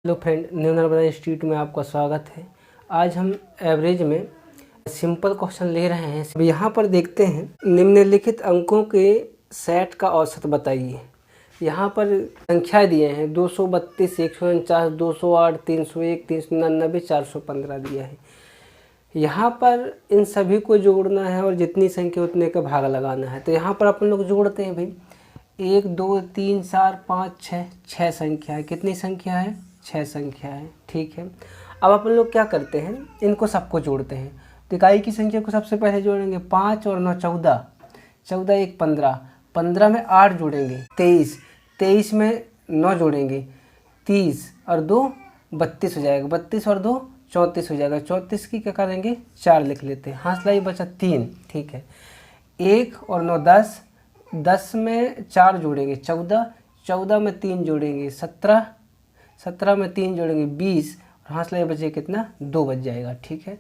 Hello friend, new Narmada institute में आपका स्वागत है। आज हम एवरेज में सिंपल क्वेश्चन ले रहे हैं। अब यहाँ पर देखते हैं, निम्नलिखित अंकों के सेट का औसत बताइए। यहाँ पर संख्या दिए हैं 232, 149, 208, 301, 399, 415 दिया है। यहाँ पर इन सभी को जोड़ना है और जितनी संख्या उतने का भाग लगाना है। तो यहाँ पर अपन लोग जोड़ते हैं भाई। 1 2 3 4 5 6 6 संख्या है। कितनी संख्या है? 6 संख्या है। ठीक है, अब अपन लोग क्या करते हैं, इनको सबको जोड़ते हैं। तो इकाई की संख्या को सबसे पहले जोड़ेंगे। 5 और 9 14, 14 1 15, 15 में 8 जोड़ेंगे 23, 23 में 9 जोड़ेंगे 30 और 2 32 हो जाएगा। 32 और 2 34 हो जाएगा। 34 की क्या करेंगे? 4 लिख लेते हैं। हाँ सिलाई बचा 3। ठीक है, 1 और 9 10, 10 में 4 जोड़ेंगे 14, 14 में 3 जोड़ेंगे 17, 17 में 3 जोड़ेंगे 20 और हाँ सिलाई बचे कितना? 2 बच जाएगा। ठीक है,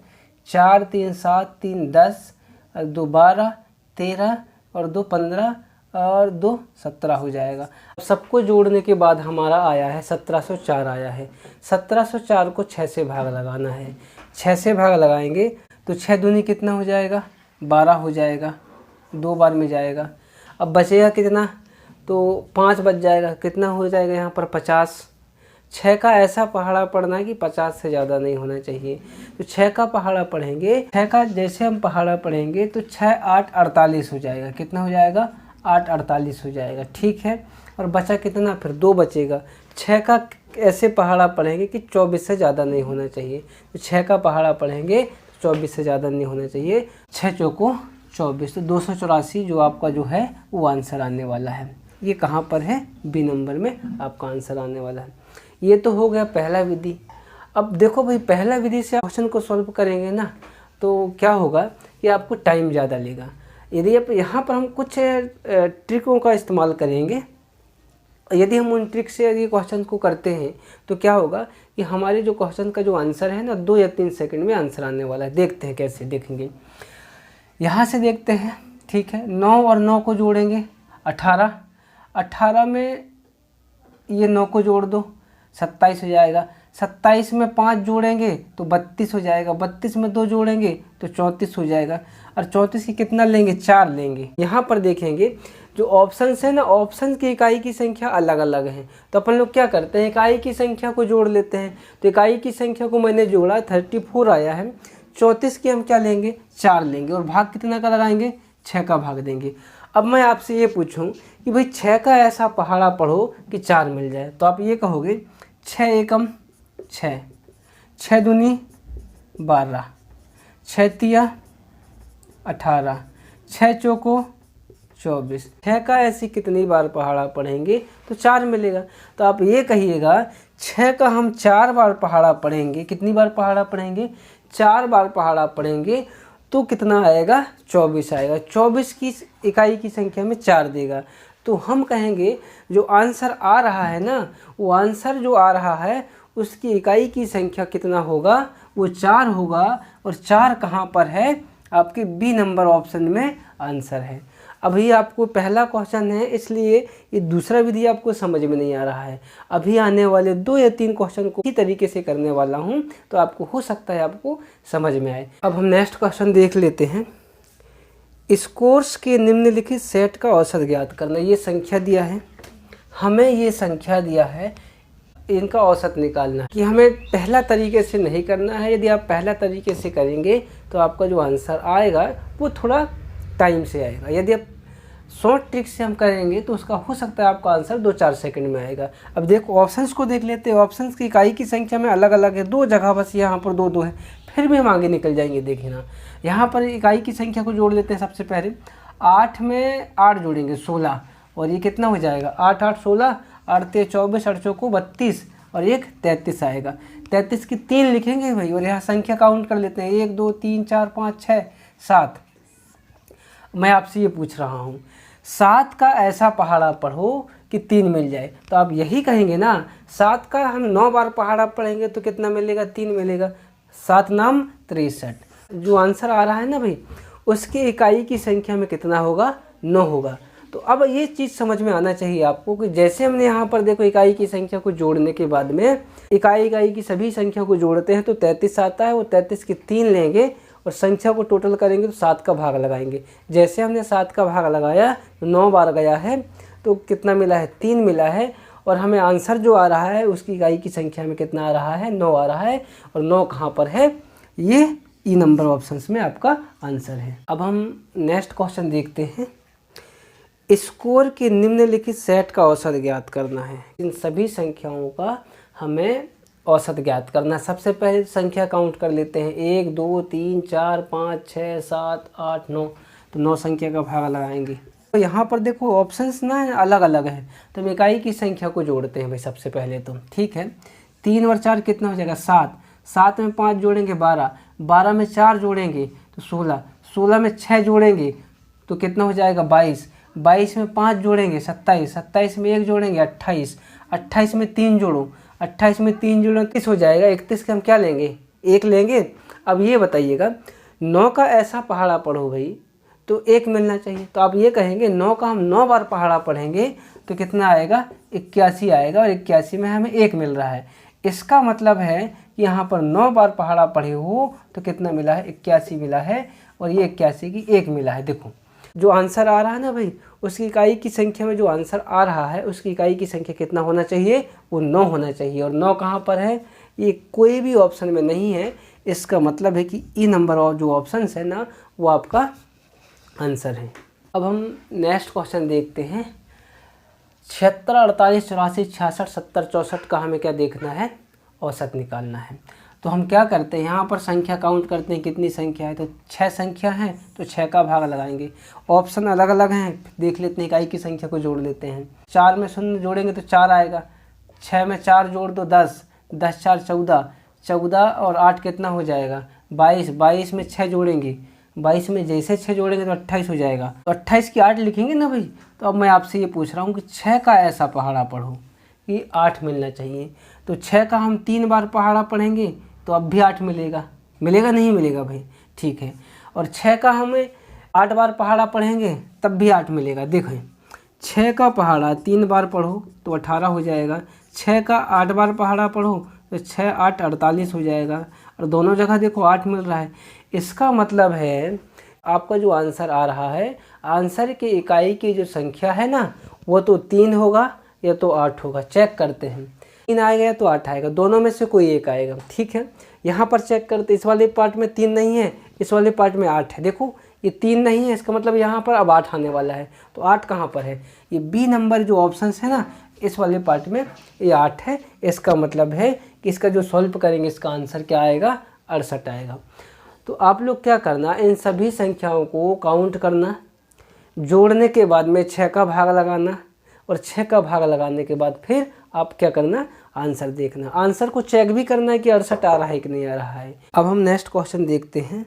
4 3 7, 3 10 और 2 12, 13 और 2 15 और 2 17 हो जाएगा। अब सबको जोड़ने के बाद हमारा आया है 1704 आया है। 1704 को 6 से भाग लगाना है। 6 से भाग लगाएंगे तो 6 दूनी कितना हो जाएगा? 12 हो जाएगा। 2 बार में जाएगा। अब बचेगा कितना? तो 5 बच जाएगा। कितना हो जाएगा यहाँ पर? 50। 6 का ऐसा पहाड़ा पढ़ना है कि 50 से ज़्यादा नहीं होना चाहिए। तो 6 का पहाड़ा पढ़ेंगे। 6 का जैसे हम पहाड़ा पढ़ेंगे तो 6 8 48 हो जाएगा। कितना हो जाएगा? 8 48 हो जाएगा। ठीक है, और बचा कितना? फिर 2 बचेगा। 6 का ऐसे पहाड़ा पढ़ेंगे कि 24 से ज़्यादा नहीं होना चाहिए। तो 6 का पहाड़ा पढ़ेंगे 24 से ज़्यादा नहीं होना चाहिए। 6 चौको 24, तो 284 जो आपका जो है वो आंसर आने वाला है। ये कहाँ पर है? बी नंबर में आपका आंसर आने वाला है। ये तो हो गया पहला विधि। अब देखो भाई, पहला विधि से क्वेश्चन को सॉल्व करेंगे ना तो क्या होगा कि आपको टाइम ज़्यादा लेगा। यदि आप यहाँ पर हम कुछ ट्रिकों का इस्तेमाल करेंगे, यदि हम उन ट्रिक से यदि क्वेश्चन को करते हैं तो क्या होगा कि हमारे जो क्वेश्चन का जो आंसर है ना 2 या 3 सेकंड में आंसर आने वाला है। देखते हैं कैसे देखेंगे। यहाँ से देखते हैं। ठीक है, 9 और 9 को जोड़ेंगे 18, 18 में ये 9 को जोड़ दो 27 हो जाएगा। 27 में 5 जोड़ेंगे तो 32 हो जाएगा। 32 में 2 जोड़ेंगे तो 34 हो जाएगा। और 34 की कितना लेंगे? 4 लेंगे। यहाँ पर देखेंगे जो ऑप्शंस है ना, ऑप्शन की इकाई की संख्या अलग अलग है। तो अपन लोग क्या करते हैं, इकाई की संख्या को जोड़ लेते हैं। तो इकाई की संख्या को मैंने जोड़ा 34 आया है। 34 की हम क्या लेंगे? 4 लेंगे और भाग कितना का लगाएंगे? 6 का भाग देंगे। अब मैं आपसे ये पूछूं कि भाई 6 का ऐसा पहाड़ा पढ़ो कि 4 मिल जाए, तो आप ये कहोगे 6 एकम 6, 6 दूनी 12, 6 तिया 18, 6 चौको 24। 6 का ऐसी कितनी बार पहाड़ा पढ़ेंगे तो 4 मिलेगा। तो आप ये कहिएगा 6 का हम 4 बार पहाड़ा पढ़ेंगे। कितनी बार पहाड़ा पढ़ेंगे? 4 बार पहाड़ा पढ़ेंगे तो कितना आएगा? 24 आएगा। 24 की इकाई की संख्या में 4 देगा। तो हम कहेंगे जो आंसर आ रहा है ना, वो आंसर जो आ रहा है उसकी इकाई की संख्या कितना होगा? वो 4 होगा। और 4 कहाँ पर है? आपके बी नंबर ऑप्शन में आंसर है। अभी आपको पहला क्वेश्चन है इसलिए ये दूसरा विधि आपको समझ में नहीं आ रहा है। अभी आने वाले 2 या 3 क्वेश्चन को इसी तरीके से करने वाला हूँ, तो आपको हो सकता है आपको समझ में आए। अब हम नेक्स्ट क्वेश्चन देख लेते हैं। इस कोर्स के निम्नलिखित सेट का औसत ज्ञात करना। ये संख्या दिया है, हमें ये संख्या दिया है, इनका औसत निकालना है। कि हमें पहला तरीके से नहीं करना है। यदि आप पहला तरीके से करेंगे तो आपका जो आंसर आएगा वो थोड़ा टाइम से आएगा। यदि आप शॉर्ट ट्रिक से हम करेंगे तो उसका हो सकता है आपका आंसर 2-4 सेकंड में आएगा। अब देखो ऑप्शंस को देख लेते हैं। ऑप्शंस की इकाई की संख्या में अलग अलग है, 2 जगह बस यहाँ पर 2-2 है, फिर भी हम आगे निकल जाएंगे। देखिए ना, यहाँ पर इकाई की संख्या को जोड़ लेते हैं। सबसे पहले 8 में 8 जोड़ेंगे 16 और ये कितना हो जाएगा? 8 8 16, 8 3 24, 8 चौको 32 और एक 33 आएगा। 33 की 3 लिखेंगे भाई और यहाँ संख्या काउंट कर लेते हैं। 1 2 3 4 5 6 7। मैं आपसे ये पूछ रहा हूँ 7 का ऐसा पहाड़ा पढ़ो कि 3 मिल जाए। तो आप यही कहेंगे ना, 7 का हम 9 बार पहाड़ा पढ़ेंगे तो कितना मिलेगा? 3 मिलेगा। 7 नाम 63। जो आंसर आ रहा है ना भाई, उसकी इकाई की संख्या में कितना होगा? 9 होगा। तो अब ये चीज़ समझ में आना चाहिए आपको कि जैसे हमने यहाँ पर देखो इकाई की संख्या को जोड़ने के बाद में इकाई की सभी संख्या को जोड़ते हैं तो 33 आता है। वो 33 के 3 लेंगे और संख्या को टोटल करेंगे तो 7 का भाग लगाएंगे। जैसे हमने 7 का भाग लगाया तो 9 बार गया है, तो कितना मिला है, 3 मिला है। और हमें आंसर जो आ रहा है उसकी इकाई की संख्या में कितना आ रहा है, 9 आ रहा है। और 9 कहाँ पर है, ये ई नंबर ऑप्शंस में आपका आंसर है। अब हम नेक्स्ट क्वेश्चन देखते हैं। स्कोर के निम्नलिखित सेट का औसत ज्ञात करना है। इन सभी संख्याओं का हमें औसत ज्ञात करना। सबसे पहले संख्या काउंट कर लेते हैं, 1 2 3 4 5 6 7 8 9। तो 9 संख्या का भाग लगाएंगे। तो यहाँ पर देखो ऑप्शंस ना अलग अलग हैं, तो हम इकाई की संख्या को जोड़ते हैं भाई सबसे पहले तो। ठीक है, 3 और 4 कितना हो जाएगा, 7। 7 में 5 जोड़ेंगे 12, 12 में 4 जोड़ेंगे तो 16, 16 में 6 जोड़ेंगे तो कितना हो जाएगा, 22, 22 में 5 जोड़ेंगे 27, 27 में 1 जोड़ेंगे 28, 28 में 3 जोड़ो, 28 में 3 जोड़ो 31 हो जाएगा। 31 के हम क्या लेंगे, 1 लेंगे। अब ये बताइएगा 9 का ऐसा पहाड़ा पढ़ो भाई तो 1 मिलना चाहिए। तो आप ये कहेंगे 9 का हम 9 बार पहाड़ा पढ़ेंगे तो कितना आएगा, 81 आएगा। और 81 में हमें 1 मिल रहा है। इसका मतलब है कि यहाँ पर 9 बार पहाड़ा पढ़े हो तो कितना मिला है, 81 मिला है। और ये 81 की 1 मिला है। देखो जो आंसर आ रहा है ना भाई, उसकी इकाई की संख्या में जो आंसर आ रहा है उसकी इकाई की संख्या कितना होना चाहिए, वो 9 होना चाहिए। और 9 कहाँ पर है, ये कोई भी ऑप्शन में नहीं है। इसका मतलब है कि ई नंबर और जो ऑप्शन है ना वो आपका आंसर है। अब हम नेक्स्ट क्वेश्चन देखते हैं। 76 48 84 66 70 64 का हमें क्या देखना है, औसत निकालना है। तो हम क्या करते हैं, यहाँ पर संख्या काउंट करते हैं कितनी संख्या है, तो 6 संख्या है तो 6 का भाग लगाएंगे। ऑप्शन अलग अलग हैं, देख लेते हैं, इकाई की संख्या को जोड़ लेते हैं। 4 में 0 जोड़ेंगे तो 4 आएगा, 6 में 4 जोड़ दो 10, 10 4 14, 14 और 8 कितना हो जाएगा, 22, 22 में 6 जोड़ेंगे, 22 में जैसे 6 जोड़ेंगे तो 28 हो जाएगा। तो 28 की 8 लिखेंगे ना भाई। तो अब मैं आपसे ये पूछ रहा हूँ कि 6 का ऐसा पहाड़ा पढ़ो कि 8 मिलना चाहिए। तो 6 का हम 3 बार पहाड़ा पढ़ेंगे तो अब भी 8 मिलेगा, मिलेगा नहीं मिलेगा भाई, ठीक है। और 6 का हमें 8 बार पहाड़ा पढ़ेंगे तब भी 8 मिलेगा। देखें 6 का पहाड़ा 3 बार पढ़ो तो 18 हो जाएगा, 6 का 8 बार पहाड़ा पढ़ो तो 6 8 48 हो जाएगा। और दोनों जगह देखो 8 मिल रहा है। इसका मतलब है आपका जो आंसर आ रहा है, आंसर की इकाई की जो संख्या है ना वो तो 3 होगा या तो 8 होगा। चेक करते हैं, 3 आएगा या तो 8 आएगा, दोनों में से कोई एक आएगा। ठीक है, यहाँ पर चेक करते, इस वाले पार्ट में 3 नहीं है, इस वाले पार्ट में 8 है। देखो ये 3 नहीं है, इसका मतलब यहाँ पर अब 8 आने वाला है। तो 8 कहाँ पर है, ये बी नंबर जो ऑप्शन है ना इस वाले पार्ट में ये 8 है। इसका मतलब है कि इसका जो सॉल्व करेंगे इसका आंसर क्या आएगा, 68 आएगा। तो आप लोग क्या करना, इन सभी संख्याओं को काउंट करना, जोड़ने के बाद में 6 का भाग लगाना और 6 का भाग लगाने के बाद फिर आप क्या करना, आंसर देखना। आंसर को चेक भी करना है कि 68 आ रहा है कि नहीं आ रहा है। अब हम नेक्स्ट क्वेश्चन देखते हैं।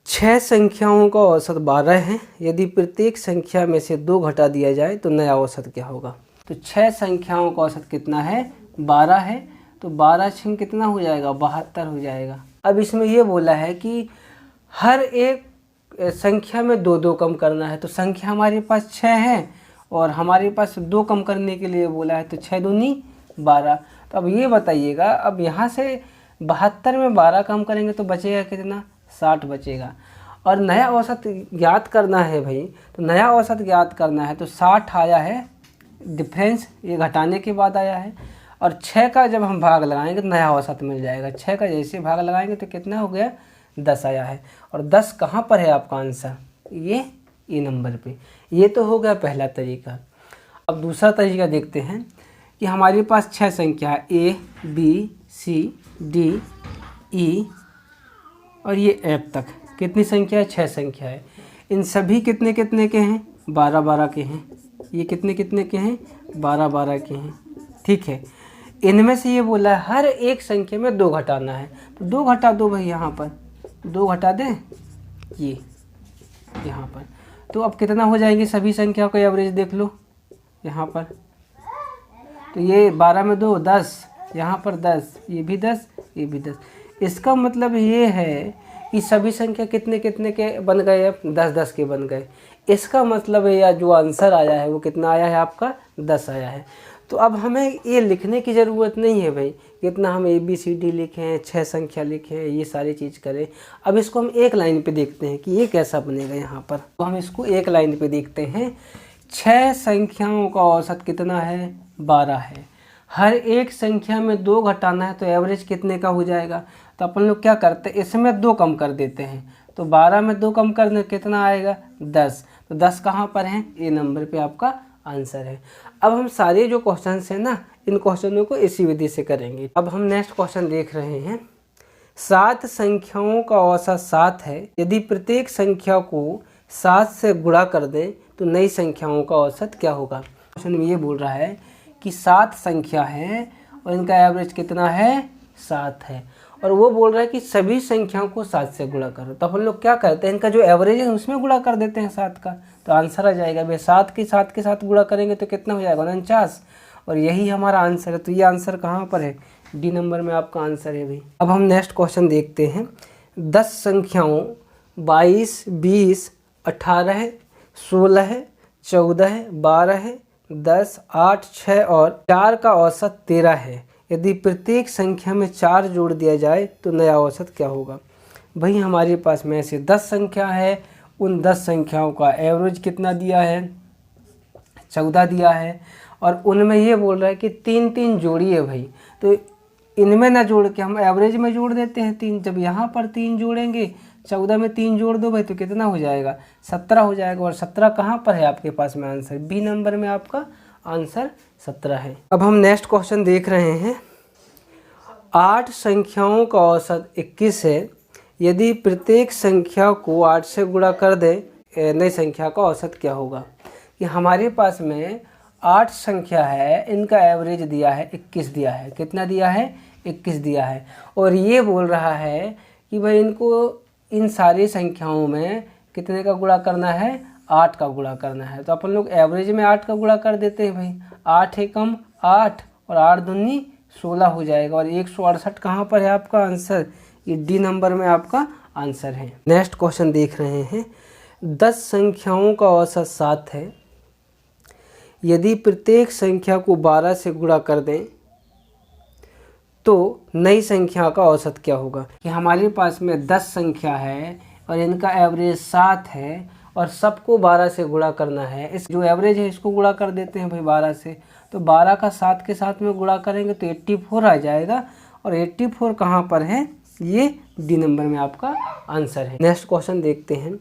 6 संख्याओं का औसत 12 है। यदि प्रत्येक संख्या में से 2 घटा दिया जाए तो नया औसत क्या होगा। तो 6 संख्याओं का औसत कितना है, 12 है। तो 12 छिंग कितना हो जाएगा, 72 हो जाएगा। अब इसमें ये बोला है कि हर एक संख्या में 2 कम करना है। तो संख्या हमारे पास 6 है और हमारे पास 2 कम करने के लिए बोला है, तो 6 दूनी 12। तो अब ये बताइएगा, अब यहाँ से 72 में 12 कम करेंगे तो बचेगा कितना, 60 बचेगा। और नया औसत ज्ञात करना है भाई, तो नया औसत ज्ञात करना है तो 60 आया है, डिफरेंस ये घटाने के बाद आया है। और 6 का जब हम भाग लगाएंगे तो नया औसत मिल जाएगा। 6 का जैसे भाग लगाएंगे तो कितना हो गया, 10 आया है। और 10 कहाँ पर है आपका आंसर, ये ई नंबर पे। ये तो हो गया पहला तरीका। अब दूसरा तरीका देखते हैं कि हमारे पास 6 संख्या है, A B C D E और ये F तक। कितनी संख्या है, 6 संख्या है। इन सभी कितने कितने के हैं, 12 12 के हैं। ये कितने कितने के हैं, 12 12 के हैं। ठीक है, इनमें से ये बोला है हर एक संख्या में 2 घटाना है। तो 2 घटा दो भाई, यहाँ पर 2 घटा दें ये यहाँ पर। तो अब कितना हो जाएंगे, सभी संख्या का एवरेज देख लो यहाँ पर। तो ये 12 में 2 10, यहाँ पर 10, ये भी 10, ये भी 10। इसका मतलब ये है कि सभी संख्या कितने कितने के बन गए, अब 10 10 के बन गए। इसका मतलब है या जो आंसर आया है वो कितना आया है आपका 10 आया है। तो अब हमें ये लिखने की ज़रूरत नहीं है भाई, कितना हम ABCD लिखें, 6 संख्या लिखें, ये सारी चीज़ करें। अब इसको हम एक लाइन पे देखते हैं कि ये कैसा बनेगा यहाँ पर। तो हम इसको एक लाइन पे देखते हैं। 6 संख्याओं का औसत कितना है? 12 है। हर एक संख्या में 2 घटाना है तो एवरेज कितने का हो जाएगा? तो अपन लोग क्या करते हैं, इसमें 2 कम कर देते हैं। तो 12 में 2 कम करने कितना आएगा? 10। तो 10 कहाँ पर है? ए नंबर पे आपका आंसर है। अब हम सारे जो क्वेश्चन हैं ना, इन क्वेश्चनों को इसी विधि से करेंगे। अब हम नेक्स्ट क्वेश्चन देख रहे हैं। 7 संख्याओं का औसत 7 है। यदि प्रत्येक संख्या को 7 से गुणा कर दें तो नई संख्याओं का औसत क्या होगा? क्वेश्चन में ये बोल रहा है कि 7 संख्या है और इनका एवरेज कितना है? 7 है। और वो बोल रहा है कि सभी संख्याओं को 7 से गुणा करो। तो अपन लोग क्या करते हैं, इनका जो एवरेज है उसमें गुणा कर देते हैं 7 का। तो आंसर आ जाएगा भाई 7 के साथ गुणा करेंगे तो कितना हो जाएगा? 49। और यही हमारा आंसर है। तो ये आंसर कहाँ पर है? डी नंबर में आपका आंसर है भाई। अब हम नेक्स्ट क्वेश्चन देखते हैं। 10 संख्याओं 22, 20, 18, 16, 14, 12, 10, 8, 6 और 4 का औसत 13 है। यदि प्रत्येक संख्या में 4 जोड़ दिया जाए तो नया औसत क्या होगा? भाई हमारे पास में ऐसे 10 संख्या है, उन 10 संख्याओं का एवरेज कितना दिया है? 14 दिया है। और उनमें ये बोल रहा है कि 3-3 जोड़िए भाई। तो इनमें ना जोड़ के हम एवरेज में जोड़ देते हैं 3। जब यहाँ पर 3 जोड़ेंगे, 14 में 3 जोड़ दो भाई तो कितना हो जाएगा? 17 हो जाएगा। और 17 कहाँ पर है आपके पास में आंसर? बी नंबर में आपका आंसर 17 है। अब हम नेक्स्ट क्वेश्चन देख रहे हैं। 8 संख्याओं का औसत 21 है। यदि प्रत्येक संख्या को 8 से गुणा कर दें, नई संख्या का औसत क्या होगा? कि हमारे पास में 8 संख्या है, इनका एवरेज दिया है 21 दिया है। कितना दिया है? 21 दिया है। और ये बोल रहा है कि भाई इनको इन सारी संख्याओं में कितने का गुणा करना है? 8 का गुणा करना है। तो अपन लोग एवरेज में 8 का गुणा कर देते हैं भाई। 8 एकम 8 और 8 दूनी 16 हो जाएगा। और 168 कहाँ पर है आपका आंसर? ये डी नंबर में आपका आंसर है। नेक्स्ट क्वेश्चन देख रहे हैं। 10 संख्याओं का औसत 7 है। यदि प्रत्येक संख्या को 12 से गुणा कर दें तो नई संख्या का औसत क्या होगा? कि हमारे पास में 10 संख्या है और इनका एवरेज 7 है और सबको 12 से गुणा करना है। इस जो एवरेज है इसको गुणा कर देते हैं भाई 12 से। तो 12 का 7 के साथ में गुणा करेंगे तो 84 आ जाएगा। और 84 कहाँ पर है? ये डी नंबर में आपका आंसर है। नेक्स्ट क्वेश्चन देखते हैं।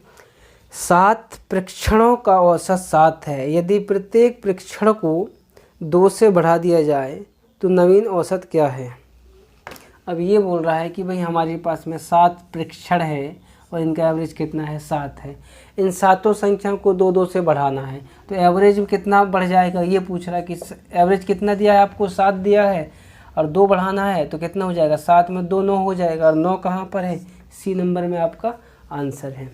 7 परीक्षणों का औसत 7 है। यदि प्रत्येक परीक्षण को 2 से बढ़ा दिया जाए तो नवीन औसत क्या है? अब ये बोल रहा है कि भाई हमारे पास में 7 परीक्षण है और इनका एवरेज कितना है? 7 है। इन सातों संख्याओं को 2-2 से बढ़ाना है तो एवरेज में कितना बढ़ जाएगा? ये पूछ रहा है कि एवरेज कितना दिया है आपको? 7 दिया है और 2 बढ़ाना है तो कितना हो जाएगा? 7 में 2 9 हो जाएगा। और 9 कहाँ पर है? सी नंबर में आपका आंसर है।